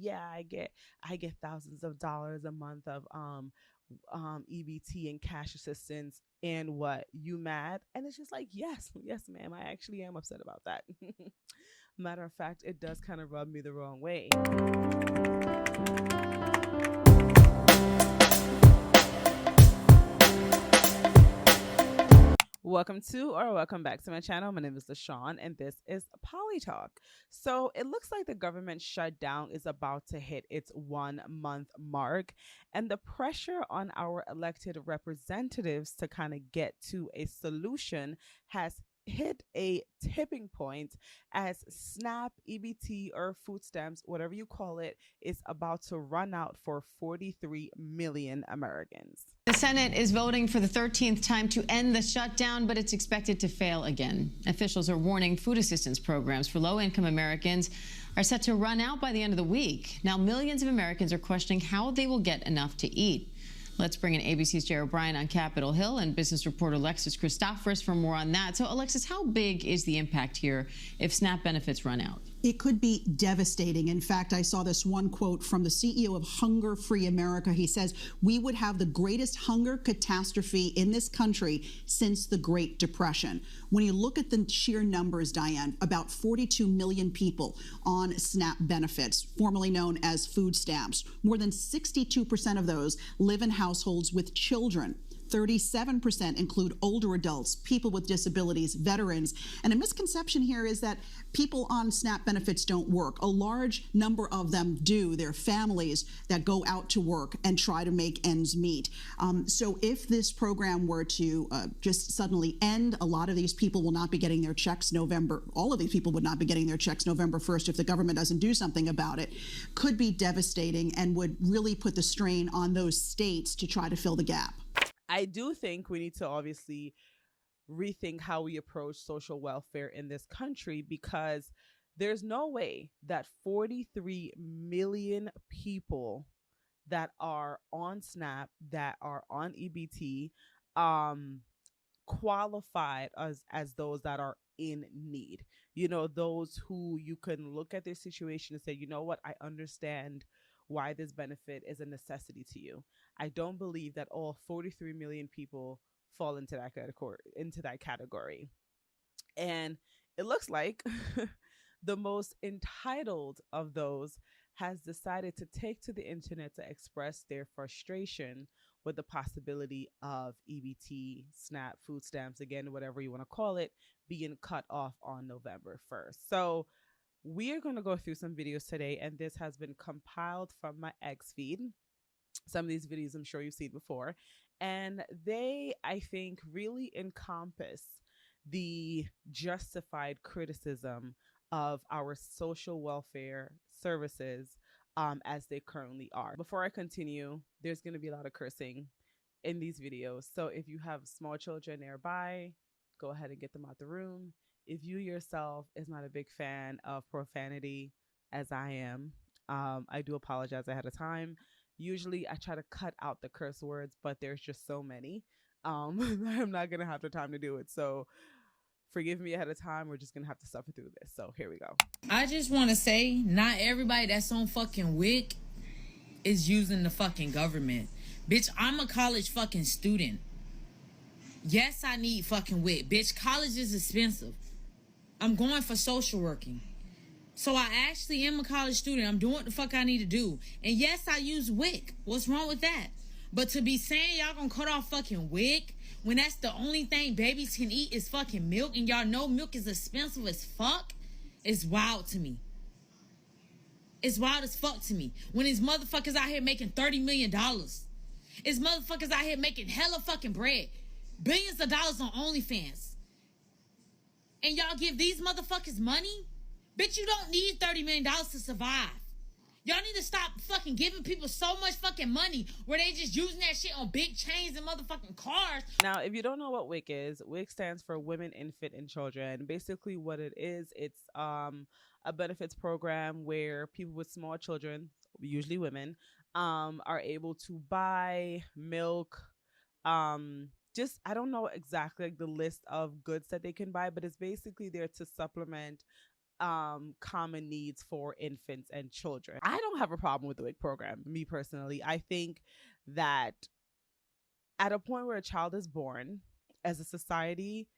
Yeah, I get thousands of dollars a month of EBT and cash assistance, and what, you mad? And it's just like, yes, yes, ma'am, I actually am upset about that. Matter of fact, it does kind of rub me the wrong way. Welcome back to my channel. My name is LaShawn, and this is Poly Talk. So it looks like the government shutdown is about to hit its 1 month mark, and the pressure on our elected representatives to kind of get to a solution has hit a tipping point as SNAP, EBT, or food stamps, whatever you call it, is about to run out for 43 million Americans. The Senate is voting for the 13th time to end the shutdown, but it's expected to fail again. Officials are warning food assistance programs for low-income Americans are set to run out by the end of the week. Now, millions of Americans are questioning how they will get enough to eat. Let's bring in ABC's Jerry O'Brien on Capitol Hill and business reporter Alexis Christoforous for more on that. So, Alexis, how big is the impact here if SNAP benefits run out? It could be devastating. In fact, I saw this one quote from the CEO of Hunger Free America. He says, "We would have the greatest hunger catastrophe in this country since the Great Depression." When you look at the sheer numbers, Diane, about 42 million people on SNAP benefits, formerly known as food stamps. More than 62% of those live in households with children. 37% include older adults, people with disabilities, veterans. And a misconception here is that people on SNAP benefits don't work. A large number of them do. They're families that go out to work and try to make ends meet. So if this program were to just suddenly end, a lot of these people will not be getting their checks all of these people would not be getting their checks November 1st if the government doesn't do something about it. Could be devastating and would really put the strain on those states to try to fill the gap. I do think we need to obviously rethink how we approach social welfare in this country, because there's no way that 43 million people that are on SNAP, that are on EBT, qualified as those that are in need. You know, those who you can look at their situation and say, you know what, I understand why this benefit is a necessity to you. I don't believe that all 43 million people fall into that category. And it looks like the most entitled of those has decided to take to the internet to express their frustration with the possibility of EBT, SNAP, food stamps, again, whatever you want to call it, being cut off on November 1st. So we are going to go through some videos today, and this has been compiled from my X feed. Some of these videos I'm sure you've seen before, and they, I think, really encompass the justified criticism of our social welfare services as they currently are. Before I continue, there's going to be a lot of cursing in these videos, so if you have small children nearby, go ahead and get them out the room. If you yourself is not a big fan of profanity, as I am, I do apologize ahead of time. Usually I try to cut out the curse words, but there's just so many. I'm not going to have the time to do it. So forgive me ahead of time. We're just going to have to suffer through this. So here we go. I just want to say, not everybody that's on fucking WIC is using the fucking government. Bitch, I'm a college fucking student. Yes, I need fucking WIC. Bitch, college is expensive. I'm going for social working. So I actually am a college student. I'm doing what the fuck I need to do. And yes, I use WIC. What's wrong with that? But to be saying y'all gonna cut off fucking WIC when that's the only thing babies can eat is fucking milk, and y'all know milk is expensive as fuck, is wild to me. It's wild as fuck to me. When these motherfuckers out here making $30 million. It's motherfuckers out here making hella fucking bread. Billions of dollars on OnlyFans. And y'all give these motherfuckers money? Bitch, you don't need $30 million to survive. Y'all need to stop fucking giving people so much fucking money where they just using that shit on big chains and motherfucking cars. Now, if you don't know what WIC is, WIC stands for Women, Infant, and Children. Basically what it is, it's a benefits program where people with small children, usually women, are able to buy milk, just, I don't know exactly like the list of goods that they can buy, but it's basically there to supplement common needs for infants and children. I don't have a problem with the WIC program, me personally. I think that at a point where a child is born, as a society,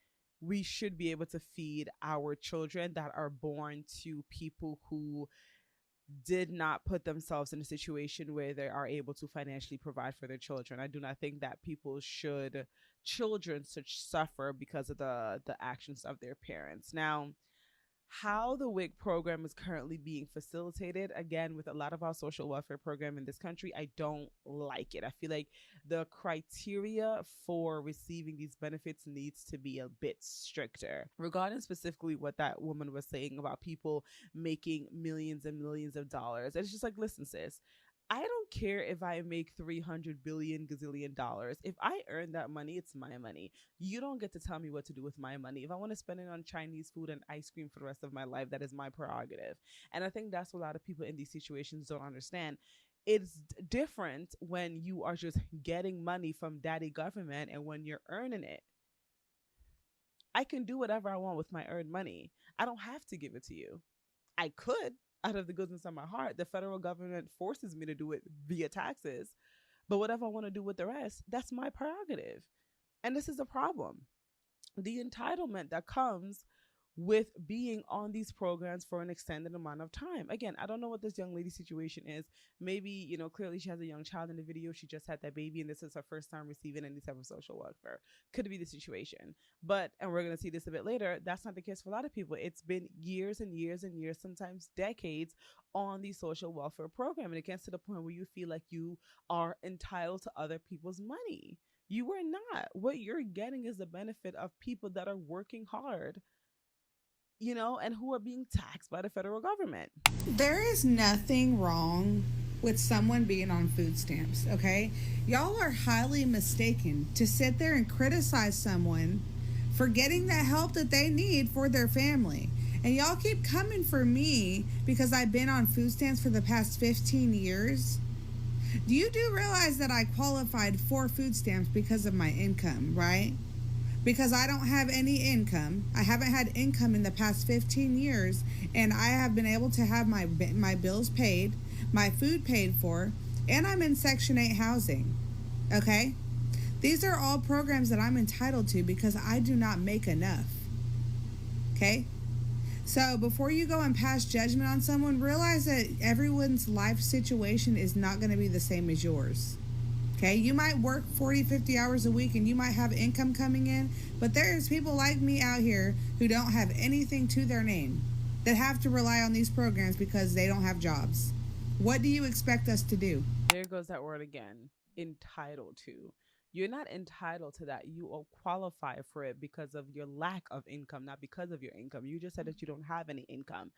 we should be able to feed our children that are born to people who did not put themselves in a situation where they are able to financially provide for their children. I do not think that children should suffer because of the actions of their parents. Now, how the WIC program is currently being facilitated, again, with a lot of our social welfare program in this country, I don't like it. I feel like the criteria for receiving these benefits needs to be a bit stricter. Regarding specifically what that woman was saying about people making millions and millions of dollars, it's just like, listen, sis, I don't care if I make 300 billion gazillion dollars. If I earn that money, it's my money. You don't get to tell me what to do with my money. If I want to spend it on Chinese food and ice cream for the rest of my life, that is my prerogative. And I think that's what a lot of people in these situations don't understand. It's different when you are just getting money from daddy government and when you're earning it. I can do whatever I want with my earned money. I don't have to give it to you. I could, out of the goodness of my heart. The federal government forces me to do it via taxes. But whatever I want to do with the rest, that's my prerogative. And this is a problem. The entitlement that comes with being on these programs for an extended amount of time. Again, I don't know what this young lady's situation is. Maybe, clearly she has a young child in the video. She just had that baby and this is her first time receiving any type of social welfare. Could be the situation. But, and we're going to see this a bit later, that's not the case for a lot of people. It's been years and years and years, sometimes decades on the social welfare program. And it gets to the point where you feel like you are entitled to other people's money. You are not. What you're getting is the benefit of people that are working hard, and who are being taxed by the federal government. There is nothing wrong with someone being on food stamps, okay? Y'all are highly mistaken to sit there and criticize someone for getting the help that they need for their family. And y'all keep coming for me because I've been on food stamps for the past 15 years. You do realize that I qualified for food stamps because of my income, right? Because I don't have any income. I haven't had income in the past 15 years, and I have been able to have my bills paid, my food paid for, and I'm in Section 8 housing, okay? These are all programs that I'm entitled to because I do not make enough, okay? So before you go and pass judgment on someone, realize that everyone's life situation is not going to be the same as yours. Okay, you might work 40, 50 hours a week and you might have income coming in, but there's people like me out here who don't have anything to their name that have to rely on these programs because they don't have jobs. What do you expect us to do? There goes that word again, entitled to. You're not entitled to that. You will qualify for it because of your lack of income, not because of your income. You just said that you don't have any income.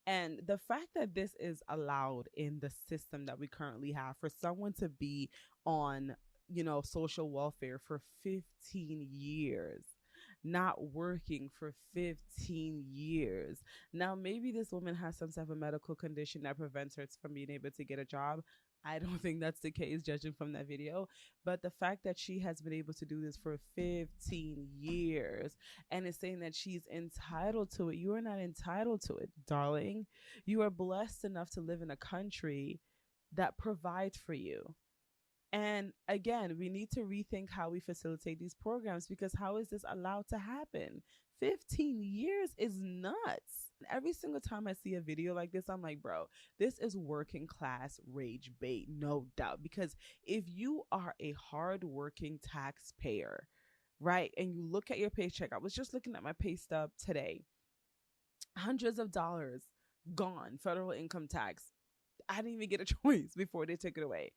And the fact that this is allowed in the system that we currently have for someone to be on, social welfare for 15 years, not working for 15 years. Now, maybe this woman has some type of medical condition that prevents her from being able to get a job. I don't think that's the case, judging from that video. But the fact that she has been able to do this for 15 years and is saying that she's entitled to it, you are not entitled to it, darling. You are blessed enough to live in a country that provides for you. And again, we need to rethink how we facilitate these programs, because how is this allowed to happen? 15 years is nuts. Every single time I see a video like this, I'm like, bro, this is working class rage bait, no doubt. Because if you are a hardworking taxpayer, right, and you look at your paycheck, I was just looking at my pay stub today, hundreds of dollars gone, federal income tax. I didn't even get a choice before they took it away.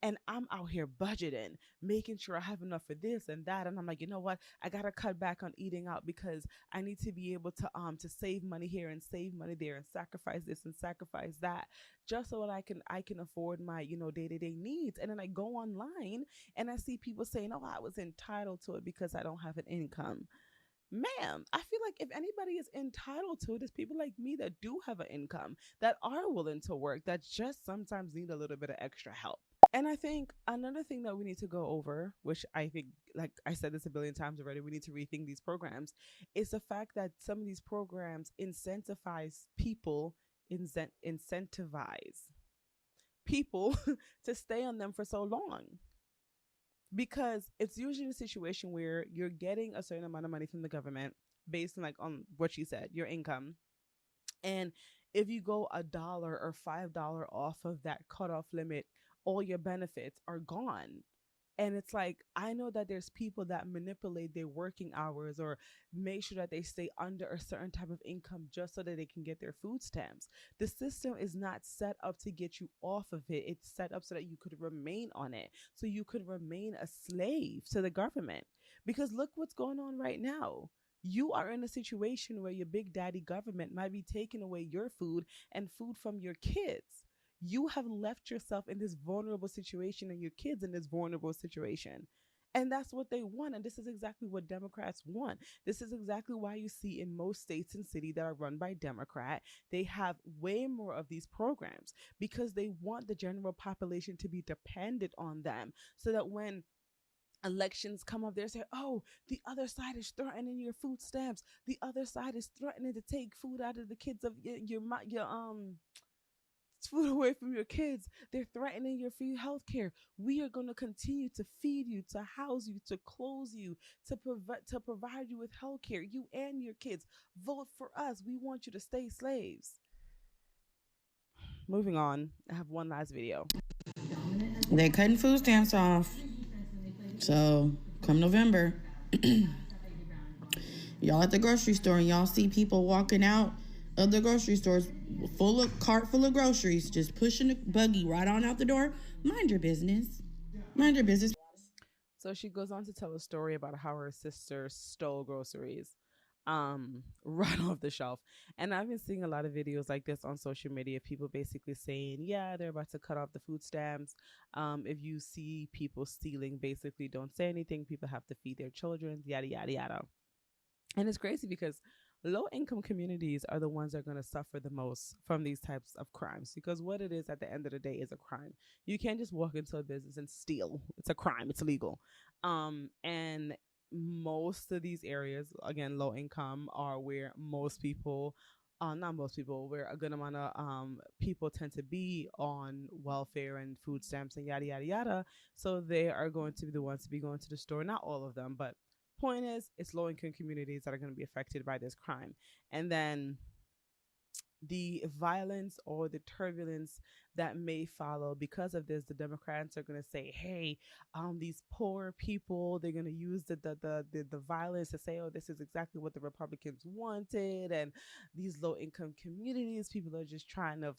And I'm out here budgeting, making sure I have enough for this and that. And I'm like, you know what? I got to cut back on eating out because I need to be able to save money here and save money there and sacrifice this and sacrifice that, just so that I can afford my, day-to-day needs. And then I go online and I see people saying, oh, I was entitled to it because I don't have an income. Ma'am, I feel like if anybody is entitled to it, it's people like me that do have an income, that are willing to work, that just sometimes need a little bit of extra help. And I think another thing that we need to go over, which I think, like I said this a billion times already, we need to rethink these programs, is the fact that some of these programs incentivize people to stay on them for so long. Because it's usually a situation where you're getting a certain amount of money from the government based on, like, on what she said, your income. And if you go $1 or $5 off of that cutoff limit, all your benefits are gone. And it's like, I know that there's people that manipulate their working hours or make sure that they stay under a certain type of income just so that they can get their food stamps. The system is not set up to get you off of it. It's set up so that you could remain on it, so you could remain a slave to the government. Because look what's going on right now. You are in a situation where your big daddy government might be taking away your food and food from your kids. You have left yourself in this vulnerable situation and your kids in this vulnerable situation. And that's what they want. And this is exactly what Democrats want. This is exactly why you see in most states and cities that are run by Democrat, they have way more of these programs because they want the general population to be dependent on them, so that when elections come up, they say, oh, the other side is threatening your food stamps. The other side is threatening to take food out of the kids of your food away from your kids. They're threatening your free health care. We are going to continue to feed you, to house you, to clothe you, to provide you with health care, you and your kids. Vote for us. We want you to stay slaves. Moving on, I have one last video. They're cutting food stamps off. So come November, y'all at the grocery store and y'all see people walking out of the grocery stores cart full of groceries, just pushing the buggy right on out the door. Mind your business. Mind your business. So she goes on to tell a story about how her sister stole groceries right off the shelf. And I've been seeing a lot of videos like this on social media, people basically saying, yeah, they're about to cut off the food stamps. If you see people stealing, basically don't say anything. People have to feed their children, yada, yada, yada. And it's crazy because low-income communities are the ones that are going to suffer the most from these types of crimes, because what it is at the end of the day is a crime. You can't just walk into a business and steal. It's a crime. It's illegal. And most of these areas, again, low income, are where most people, not most people, where a good amount of people tend to be on welfare and food stamps and yada, yada, yada. So they are going to be the ones to be going to the store. Not all of them, but point is, it's low income communities that are going to be affected by this crime. And then the violence or the turbulence that may follow because of this, the Democrats are going to say, hey, these poor people, they're going to use the violence to say, oh, this is exactly what the Republicans wanted. And these low income communities, people are just trying to,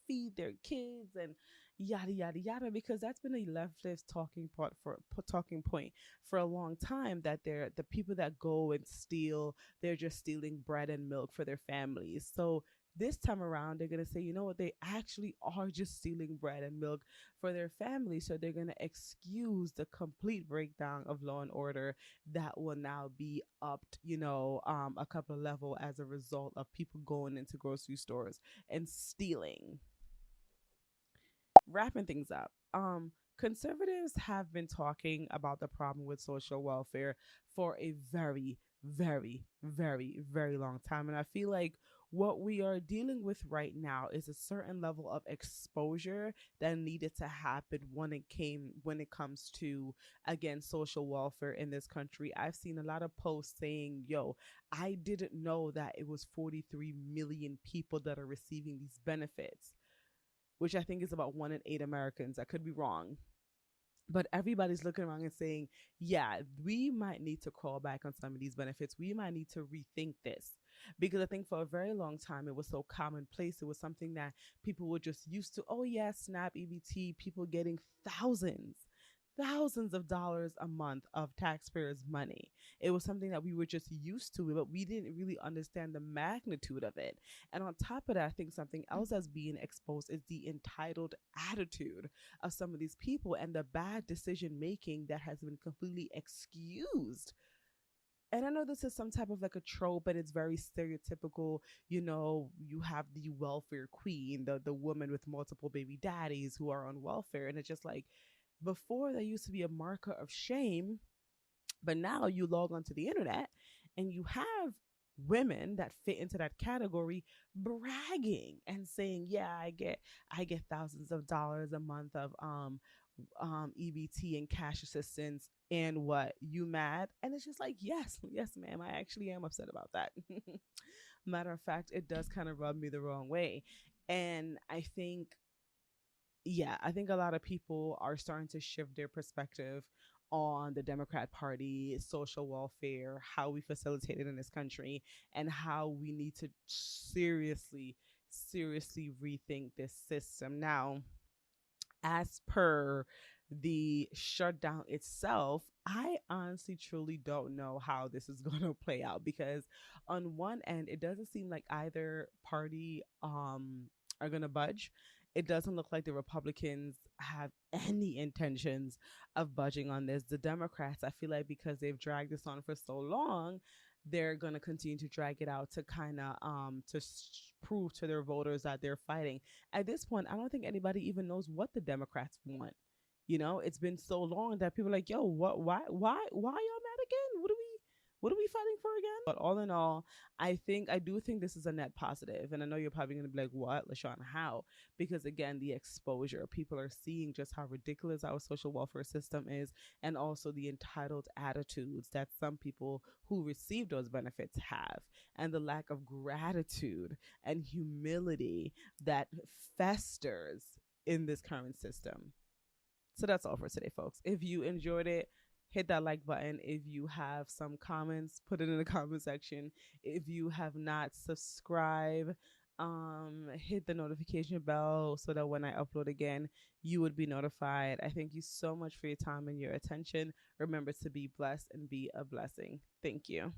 feed their kids and yada, yada, yada, because that's been a leftist talking point for a long time, that they're the people that go and steal, they're just stealing bread and milk for their families. So this time around, they're going to say, you know what, they actually are just stealing bread and milk for their family. So they're going to excuse the complete breakdown of law and order that will now be upped, a couple of levels as a result of people going into grocery stores and stealing. Wrapping things up. Conservatives have been talking about the problem with social welfare for a very, very, very, very long time. And I feel like what we are dealing with right now is a certain level of exposure that needed to happen when it comes to, again, social welfare in this country. I've seen a lot of posts saying, yo, I didn't know that it was 43 million people that are receiving these benefits, which I think is about 1 in 8 Americans. I could be wrong. But everybody's looking around and saying, yeah, we might need to crawl back on some of these benefits. We might need to rethink this. Because I think for a very long time, it was so commonplace. It was something that people were just used to. Oh, yeah, SNAP, EBT, people getting thousands of dollars a month of taxpayers' money. It was something that we were just used to, but we didn't really understand the magnitude of it. And on top of that, I think something else that's being exposed is the entitled attitude of some of these people and the bad decision making that has been completely excused. and I know this is some type of like a trope, but it's very stereotypical. You have the welfare queen, the woman with multiple baby daddies who are on welfare. And it's just like, before that used to be a marker of shame, but now you log onto the internet and you have women that fit into that category bragging and saying, yeah, I get thousands of dollars a month of EBT and cash assistance, and what, you mad? And it's just like, yes, ma'am, I actually am upset about that. Matter of fact, it does kind of rub me the wrong way. And I think a lot of people are starting to shift their perspective on the Democrat Party, social welfare, how we facilitate it in this country, and how we need to seriously rethink this system. Now, as per the shutdown itself, I honestly truly don't know how this is going to play out, because on one end, it doesn't seem like either party are going to budge. It doesn't look like the Republicans have any intentions of budging on this. The Democrats, I feel like, because they've dragged this on for so long, they're going to continue to drag it out to kind of prove to their voters that they're fighting. At this point, I don't think anybody even knows what the Democrats want. It's been so long that people are like, yo, why y'all mad again? What are we fighting for again? But all in all, I do think this is a net positive. And I know you're probably going to be like, what, LaShawn, how? Because again, the exposure, people are seeing just how ridiculous our social welfare system is, and also the entitled attitudes that some people who receive those benefits have, and the lack of gratitude and humility that festers in this current system. So that's all for today, folks. If you enjoyed it, hit that like button. If you have some comments, put it in the comment section. If you have not subscribed, hit the notification bell so that when I upload again, you would be notified. I thank you so much for your time and your attention. Remember to be blessed and be a blessing. Thank you.